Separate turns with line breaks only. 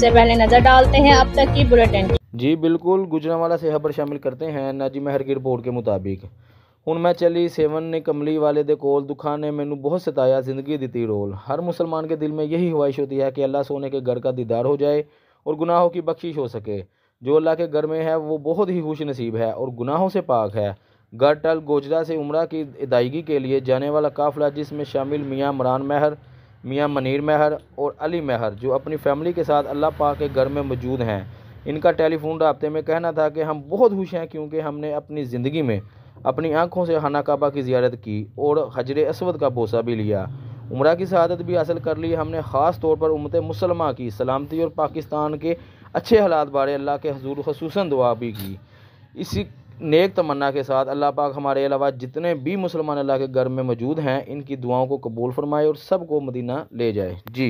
सबसे पहले नजर डालते हैं अब तक की बुलेटिन।
जी बिल्कुल, गुजरांवाला से खबर शामिल करते हैं। नाजी महर की रिपोर्ट के मुताबिक ਹੁਣ मैं चली सेवन ने कमली वाले दे कोल दुखा ने मैनू बहुत सताया, ज़िंदगी दी रोल। हर मुसलमान के दिल में यही ख्वाहिश होती है कि अल्लाह सोने के घर का दीदार हो जाए और गुनाहों की बख्शिश हो सके। जो अल्लाह के घर में है वो बहुत ही खुश नसीब है और गुनाहों से पाक है। गढ़टल गोजरा से उम्रा की अदायगी के लिए जाने वाला काफ़िला, जिसमें शामिल मियाँ इमरान महर, मियाँ मनीर महर और अली महर, जो अपनी फैमिली के साथ अल्लाह पाक के घर में मौजूद हैं। इनका टेलीफोन राब्ते में कहना था कि हम बहुत खुश हैं क्योंकि हमने अपनी ज़िंदगी में अपनी आंखों से खाना काबा की ज़ियारत की और हजर असवद का बोसा भी लिया। उम्रा की शहादत भी हासिल कर ली। हमने ख़ास तौर पर उम्मत मुसलमा की सलामती और पाकिस्तान के अच्छे हालात बारे अल्लाह के हुजूर खुसूसन दुआ भी की। इसी नेक तमन्ना के साथ अल्लाह पाक हमारे अलावा जितने भी मुसलमान अल्लाह के घर में मौजूद हैं, इनकी दुआओं को कबूल फरमाए और सबको मदीना ले जाए। जी।